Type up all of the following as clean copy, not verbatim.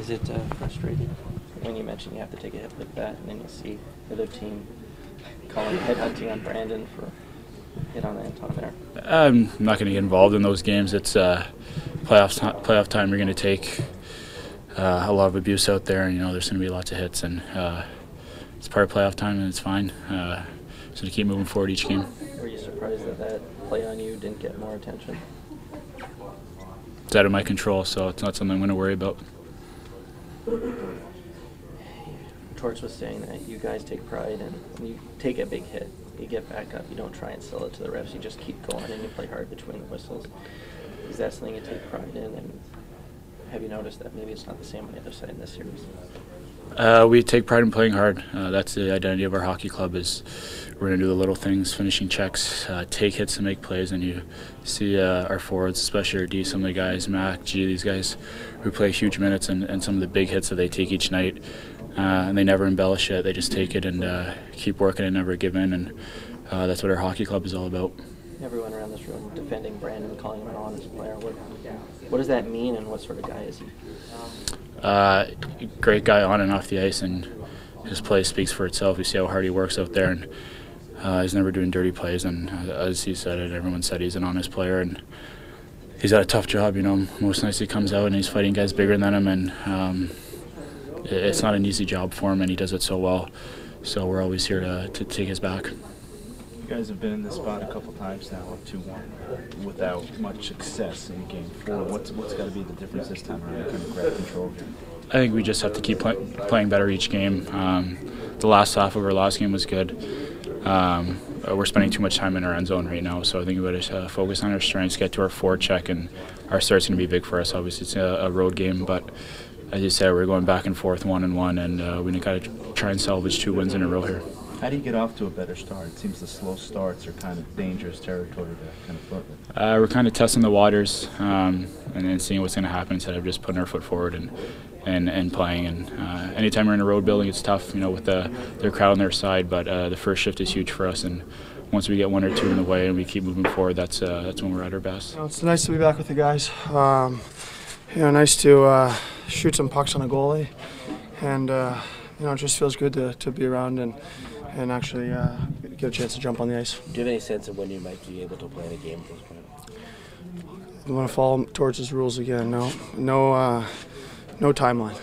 Is it frustrating when you mention you have to take a hit like that, and then you see the other team calling headhunting on Brandon for hit on Anton there? I'm not going to get involved in those games. It's playoff time. You're going to take a lot of abuse out there, and there's going to be lots of hits, and it's part of playoff time, and it's fine. So to keep moving forward each game. Were you surprised that play on you didn't get more attention? It's out of my control, so it's not something I'm going to worry about. Torts was saying that you guys take pride in when you take a big hit, you get back up, you don't try and sell it to the refs, you just keep going and you play hard between the whistles. Is that something you take pride in, and have you noticed that maybe it's not the same on the other side in this series? We take pride in playing hard. That's the identity of our hockey club. Is we're going to do the little things, finishing checks, take hits and make plays. And you see our forwards, especially our D, some of the guys, Mac, G, these guys who play huge minutes, and some of the big hits that they take each night. And they never embellish it. They just take it and keep working and never give in. And that's what our hockey club is all about. Everyone around this room defending Brandon, calling him an honest player. What does that mean, and what sort of guy is he? Great guy on and off the ice, and his play speaks for itself. You see how hard he works out there, and he's never doing dirty plays. And as he said it, everyone said he's an honest player, and he's got a tough job. Most nights he comes out and he's fighting guys bigger than him, and it's not an easy job for him, and he does it so well. So we're always here to take his back. You guys have been in this spot a couple times now, 2-1, without much success in Game 4. What's got to be the difference this time around to kind of grab control here? I think we just have to keep playing better each game. The last half of our last game was good. We're spending too much time in our end zone right now, so I think we better focus on our strengths, get to our forecheck, and our start's going to be big for us. Obviously, it's a road game, but as you said, we're going back and forth 1-1, and we got to try and salvage 2 wins in a row here. How do you get off to a better start? It seems the slow starts are kind of dangerous territory to kind of flirt with. We're kind of testing the waters and then seeing what's going to happen instead of just putting our foot forward and playing. And anytime we're in a road building, it's tough, with their crowd on their side. But the first shift is huge for us, and once we get 1 or 2 in the way and we keep moving forward, that's when we're at our best. It's nice to be back with the guys. Nice to shoot some pucks on a goalie, and it just feels good to be around and actually get a chance to jump on the ice. Do you have any sense of when you might be able to play in a game at this point? I want to follow towards his rules again. No timeline.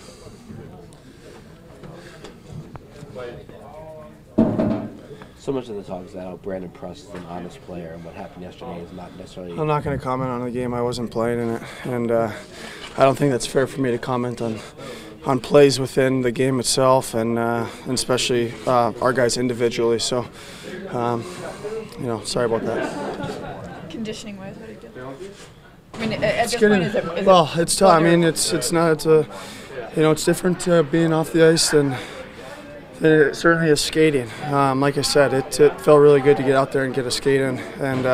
So much of the talk is that Brandon Prust is an honest player, and what happened yesterday is not necessarily... I'm not going to comment on the game. I wasn't playing in it, and I don't think that's fair for me to comment on plays within the game itself, and especially our guys individually. So, sorry about that. Conditioning-wise, how do you feel? I mean, at this point, is it well, it's tough. I mean, it's different being off the ice than it certainly is skating. Like I said, it felt really good to get out there and get a skate in, and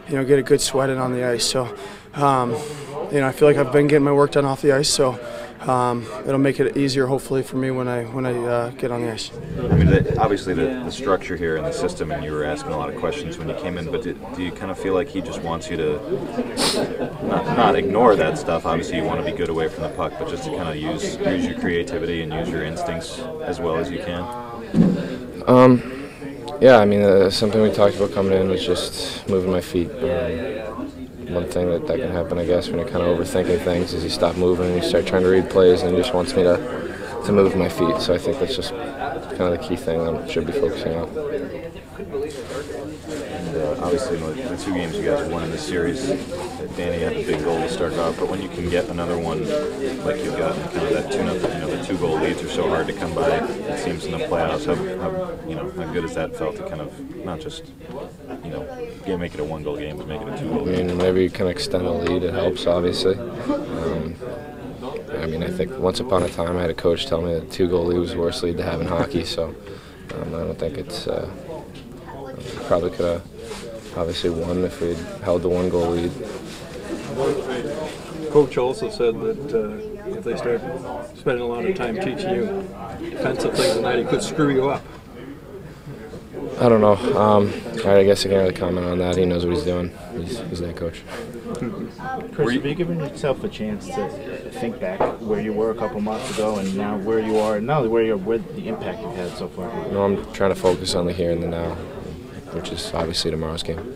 get a good sweat in on the ice. So, I feel like I've been getting my work done off the ice. So. It'll make it easier, hopefully, for me when I get on the ice. I mean, obviously the structure here and the system, and you were asking a lot of questions when you came in, but do you kind of feel like he just wants you to not ignore that stuff? Obviously, you want to be good away from the puck, but just to kind of use your creativity and use your instincts as well as you can? Yeah, I mean, something we talked about coming in was just moving my feet. One thing that can happen, I guess, when you're kind of overthinking things is you stop moving and you start trying to read plays, and he just wants me to move my feet. So I think that's just kind of the key thing I should be focusing on. And obviously, the 2 games you guys won in this series, Danny had a big goal to start off, but when you can get another one like you've got, kind of that 2-0, the 2-goal leads are so hard to come by. It seems in the playoffs. How good has that felt to kind of not just make it a 1-goal game, but make it a 2-goal game? I mean, maybe you can extend the lead. It helps, obviously. I think once upon a time I had a coach tell me that 2-goal lead was the worst lead to have in hockey. So I don't think it's. Probably could have obviously won if we'd held the 1-goal lead. Coach also said that if they start spending a lot of time teaching you defensive things tonight, it could screw you up. I don't know. I guess I can't really comment on that. He knows what he's doing. He's that coach. Chris, have you given yourself a chance to think back where you were a couple months ago and now where you are, and not only where you are, where the impact you've had so far? No, I'm trying to focus on the here and the now, which is obviously tomorrow's game.